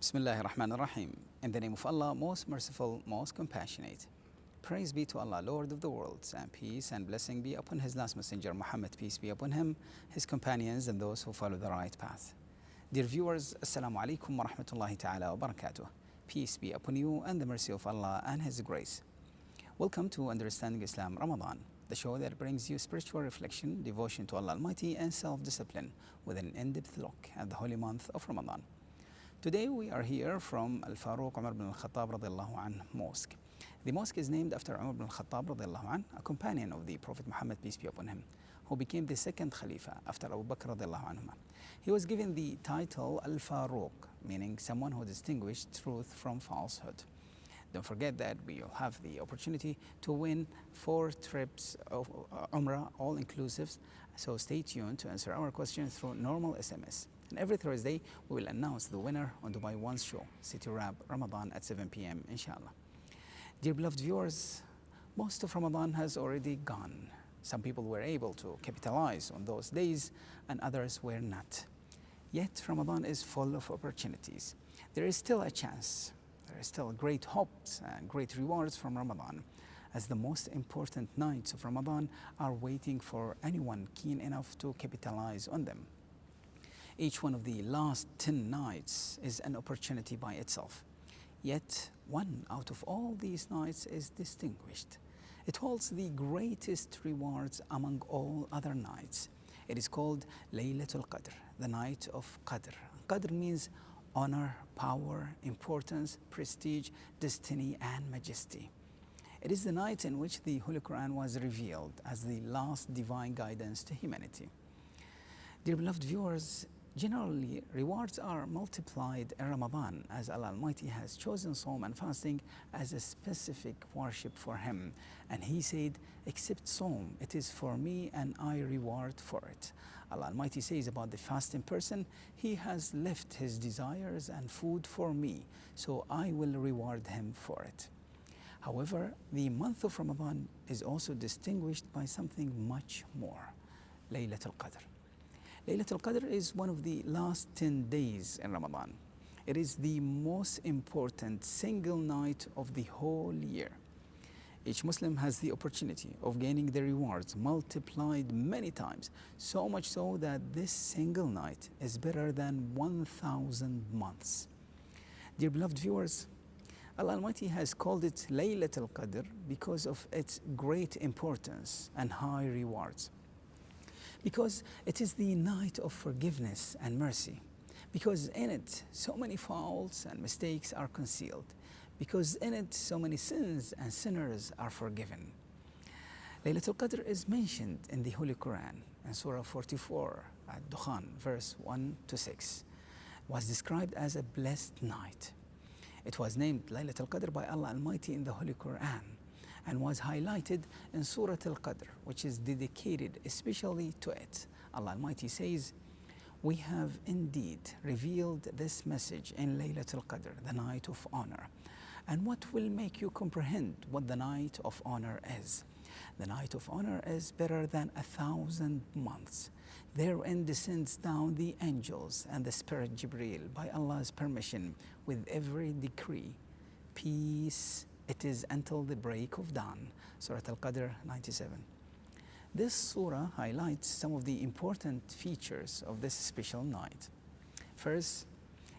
Bismillahir Rahmanir Rahim. In the name of Allah, most merciful, most compassionate. Praise be to Allah, Lord of the worlds, and peace and blessing be upon His last messenger, Muhammad, peace be upon him, his companions, and those who follow the right path. Dear viewers, Assalamu alaikum wa rahmatullahi ta'ala wa barakatuh. Peace be upon you and the mercy of Allah and His grace. Welcome to Understanding Islam Ramadan, the show that brings you spiritual reflection, devotion to Allah Almighty, and self-discipline with an in-depth look at the holy month of Ramadan. Today we are here from Al-Faruq Umar bin Al-Khattab radiallahu anh Mosque. The mosque is named after Umar bin Al-Khattab radiallahu anh, a companion of the Prophet Muhammad, peace be upon him, who became the second Khalifa after Abu Bakr radiallahu anhu. He was given the title Al-Faruq, meaning someone who distinguished truth from falsehood. Don't forget that we will have the opportunity to win 4 trips of Umrah, all inclusives. So stay tuned to answer our questions through normal SMS. And every Thursday, we will announce the winner on Dubai One's show, City Rap Ramadan at 7 p.m. inshallah. Dear beloved viewers, most of Ramadan has already gone. Some people were able to capitalize on those days and others were not. Yet Ramadan is full of opportunities. There is still a chance. There is still great hopes and great rewards from Ramadan, as the most important nights of Ramadan are waiting for anyone keen enough to capitalize on them. Each one of the last 10 nights is an opportunity by itself. Yet, one out of all these nights is distinguished. It holds the greatest rewards among all other nights. It is called Laylatul Qadr, the night of Qadr. Qadr means honor, power, importance, prestige, destiny, and majesty. It is the night in which the Holy Quran was revealed as the last divine guidance to humanity. Dear beloved viewers, generally, rewards are multiplied in Ramadan, as Allah Almighty has chosen Sawm and fasting as a specific worship for Him. And He said, except Sawm, it is for me and I reward for it. Allah Almighty says about the fasting person, he has left his desires and food for me, so I will reward him for it. However, the month of Ramadan is also distinguished by something much more, Laylatul Qadr. Laylatul Qadr is one of the last 10 days in Ramadan. It is the most important single night of the whole year. Each Muslim has the opportunity of gaining the rewards multiplied many times, so much so that this single night is better than 1,000 months. Dear beloved viewers, Allah Almighty has called it Laylatul Qadr because of its great importance and high rewards. Because it is the night of forgiveness and mercy. Because in it, so many faults and mistakes are concealed. Because in it, so many sins and sinners are forgiven. Laylatul Qadr is mentioned in the Holy Quran in Surah 44, Ad-Dukhan, verse 1 to 6. It was described as a blessed night. It was named Laylatul Qadr by Allah Almighty in the Holy Quran and was highlighted in Surah Al-Qadr, which is dedicated especially to it. Allah Almighty says, we have indeed revealed this message in Laylatul Qadr, the night of honor. And what will make you comprehend what the night of honor is? The night of honor is better than 1,000 months. Therein descends down the angels and the Spirit Jibreel by Allah's permission with every decree. Peace it is until the break of dawn. Surah Al-Qadr 97. This surah highlights some of the important features of this special night. First,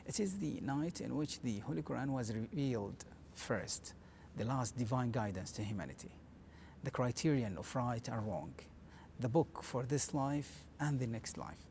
it is the night in which the Holy Quran was revealed first, the last divine guidance to humanity, the criterion of right and wrong, the book for this life and the next life.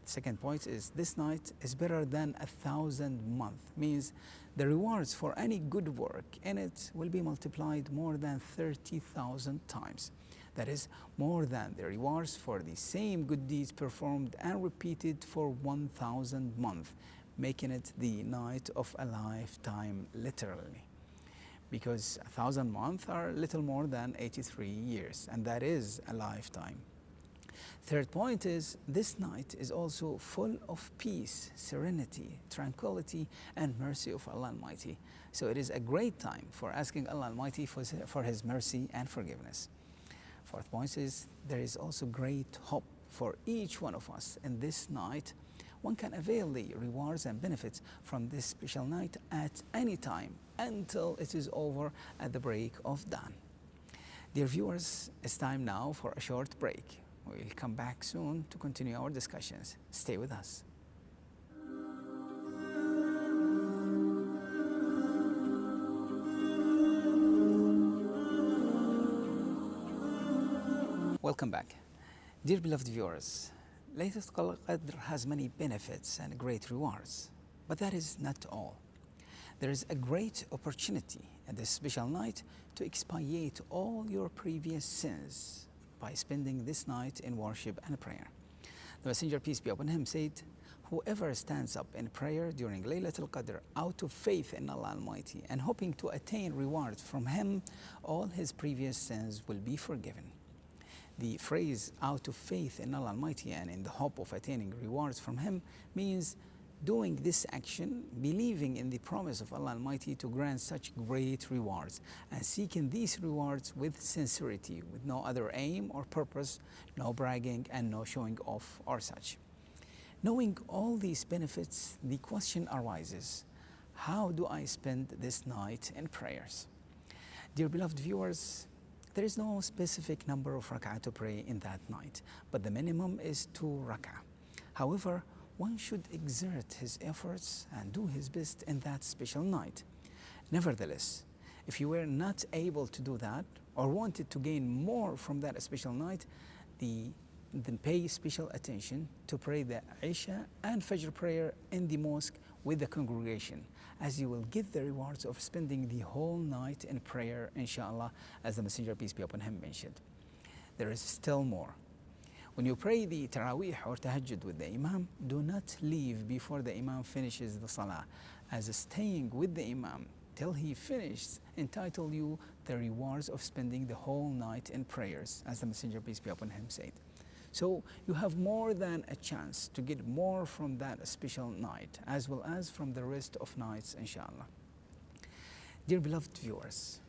The second point is this night is better than 1,000 months, means the rewards for any good work in it will be multiplied more than 30,000 times. That is more than the rewards for the same good deeds performed and repeated for 1,000 months, making it the night of a lifetime literally. Because 1,000 months are little more than 83 years, and that is a lifetime. Third point is this night is also full of peace, serenity, tranquility, and mercy of Allah Almighty. So it is a great time for asking Allah Almighty for His mercy and forgiveness. Fourth point is there is also great hope for each one of us in this night one can avail the rewards and benefits from this special night at any time until it is over at the break of dawn. Dear viewers, it's time now for a short break. We'll come back soon to continue our discussions. Stay with us. Welcome back. Dear beloved viewers, Laylatul Qadr has many benefits and great rewards, but that is not all. There is a great opportunity at this special night to expiate all your previous sins by spending this night in worship and prayer. The Messenger, peace be upon him, said, whoever stands up in prayer during Laylatul Qadr out of faith in Allah Almighty and hoping to attain rewards from him, all his previous sins will be forgiven. The phrase out of faith in Allah Almighty and in the hope of attaining rewards from him means doing this action, believing in the promise of Allah Almighty to grant such great rewards, and seeking these rewards with sincerity, with no other aim or purpose, no bragging and no showing off or such. Knowing all these benefits, the question arises, how do I spend this night in prayers? Dear beloved viewers, there is no specific number of rak'ah to pray in that night, but the minimum is 2 rak'ah. However, one should exert his efforts and do his best in that special night. Nevertheless, if you were not able to do that or wanted to gain more from that special night, then pay special attention to pray the Isha and Fajr prayer in the mosque with the congregation, as you will get the rewards of spending the whole night in prayer, inshallah, as the Messenger, peace be upon him, mentioned. There is still more. When you pray the Taraweeh or Tahajjud with the Imam, do not leave before the Imam finishes the Salah, as staying with the Imam till he finishes entitle you the rewards of spending the whole night in prayers, as the Messenger, peace be upon him, said. So you have more than a chance to get more from that special night, as well as from the rest of nights, inshallah. Dear beloved viewers,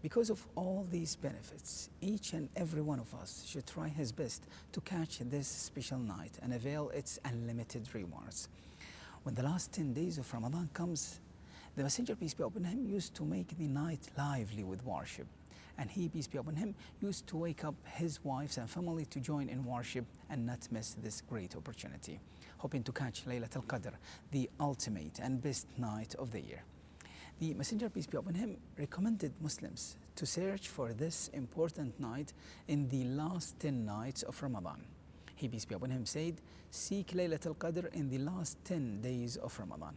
because of all these benefits, each and every one of us should try his best to catch this special night and avail its unlimited rewards. When the last 10 days of Ramadan comes, the Messenger, peace be upon him, used to make the night lively with worship. And he, peace be upon him, used to wake up his wives and family to join in worship and not miss this great opportunity, hoping to catch Laylatul Qadr, the ultimate and best night of the year. The Messenger, peace be upon him, recommended Muslims to search for this important night in the last 10 nights of Ramadan. He, peace be upon him, said, seek Laylatul Qadr in the last 10 days of Ramadan.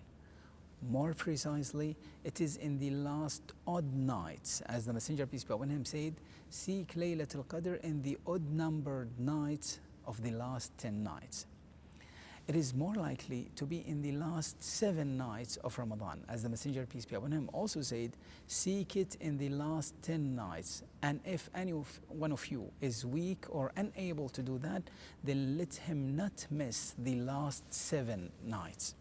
More precisely, it is in the last odd nights, as the Messenger, peace be upon him, said, seek Laylatul Qadr in the odd-numbered nights of the last 10 nights. It is more likely to be in the last 7 nights of Ramadan, as the Messenger, peace be upon him, also said, seek it in the last 10 nights, and if any one of you is weak or unable to do that, then let him not miss the last 7 nights.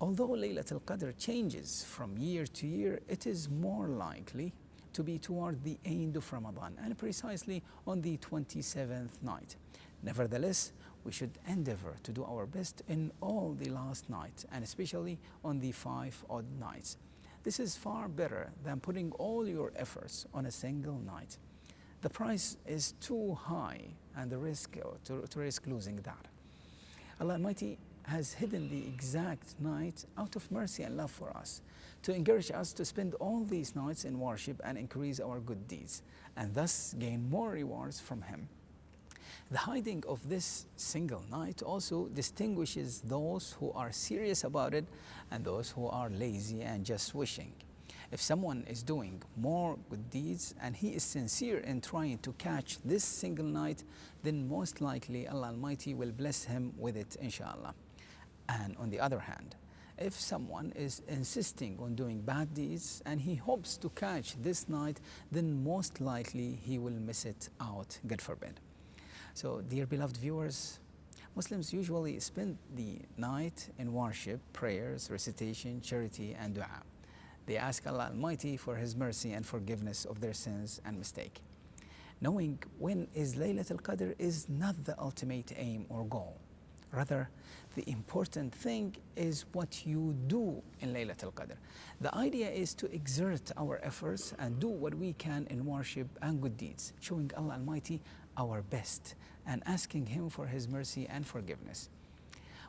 Although Laylatul Qadr changes from year to year, it is more likely to be toward the end of Ramadan, and precisely on the 27th night. Nevertheless, we should endeavor to do our best in all the last nights, and especially on the 5 odd nights. This is far better than putting all your efforts on a single night. The price is too high, and the risk to risk losing that. Allah Almighty has hidden the exact night out of mercy and love for us, to encourage us to spend all these nights in worship and increase our good deeds, and thus gain more rewards from Him. The hiding of this single night also distinguishes those who are serious about it and those who are lazy and just wishing. If someone is doing more good deeds and he is sincere in trying to catch this single night, then most likely Allah Almighty will bless him with it, inshallah. And on the other hand, if someone is insisting on doing bad deeds and he hopes to catch this night, then most likely he will miss it out, God forbid. So, dear beloved viewers, Muslims usually spend the night in worship, prayers, recitation, charity, and dua. They ask Allah Almighty for His mercy and forgiveness of their sins and mistake. Knowing when is Laylatul Qadr is not the ultimate aim or goal. Rather, the important thing is what you do in Laylatul Qadr. The idea is to exert our efforts and do what we can in worship and good deeds, showing Allah Almighty our best and asking Him for His mercy and forgiveness.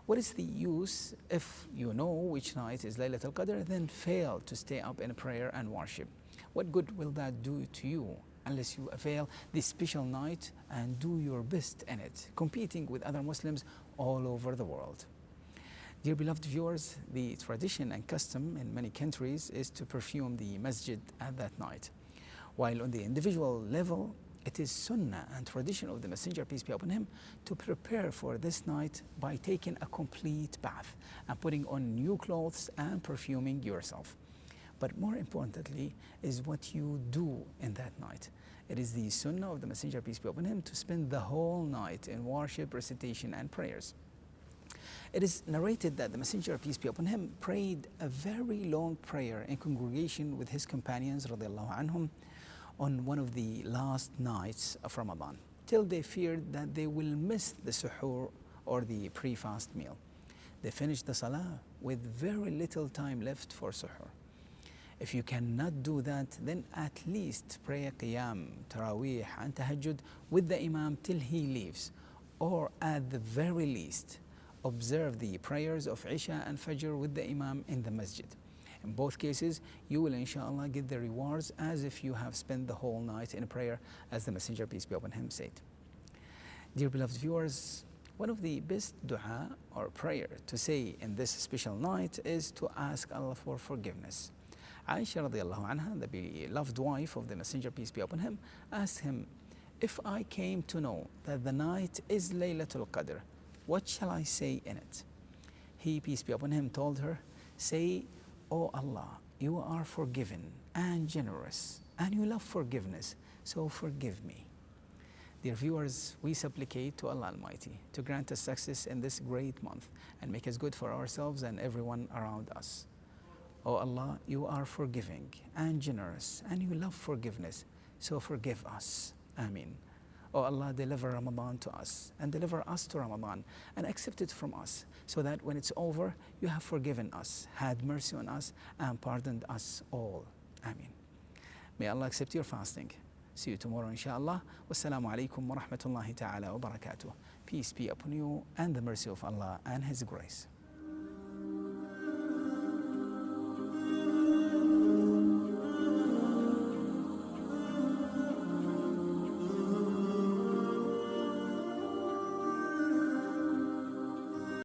What is the use if you know which night is Laylatul Qadr, then fail to stay up in prayer and worship? What good will that do to you unless you avail this special night and do your best in it, competing with other Muslims all over the world? Dear beloved viewers, the tradition and custom in many countries is to perfume the masjid at that night. While on the individual level, it is sunnah and tradition of the Messenger, peace be upon him, to prepare for this night by taking a complete bath and putting on new clothes and perfuming yourself. But more importantly is what you do in that night. It is the sunnah of the Messenger, peace be upon him, to spend the whole night in worship, recitation and prayers. It is narrated that the Messenger, peace be upon him, prayed a very long prayer in congregation with his companions, radiallahu anhum, on one of the last nights of Ramadan, till they feared that they will miss the suhoor or the pre-fast meal. They finished the salah with very little time left for suhoor. If you cannot do that, then at least pray qiyam, taraweeh and tahajjud with the imam till he leaves, or at the very least observe the prayers of Isha and Fajr with the imam in the masjid. In both cases, you will inshallah get the rewards as if you have spent the whole night in prayer, as the Messenger, peace be upon him, said. Dear beloved viewers, one of the best dua or prayer to say in this special night is to ask Allah for forgiveness. Aisha radiallahu anha, the beloved wife of the Messenger, peace be upon him, asked him, if I came to know that the night is Laylatul Qadr, what shall I say in it? He, peace be upon him, told her, say, O Allah, you are forgiven and generous, and you love forgiveness, so forgive me. Dear viewers, we supplicate to Allah Almighty to grant us success in this great month and make us good for ourselves and everyone around us. O Allah, you are forgiving and generous, and you love forgiveness, so forgive us. Ameen. O Allah, deliver Ramadan to us and deliver us to Ramadan and accept it from us, so that when it's over, you have forgiven us, had mercy on us, and pardoned us all. Ameen. May Allah accept your fasting. See you tomorrow, inshallah. Wassalamu alaikum wa rahmatullahi ta'ala wa barakatuh. Peace be upon you and the mercy of Allah and His grace.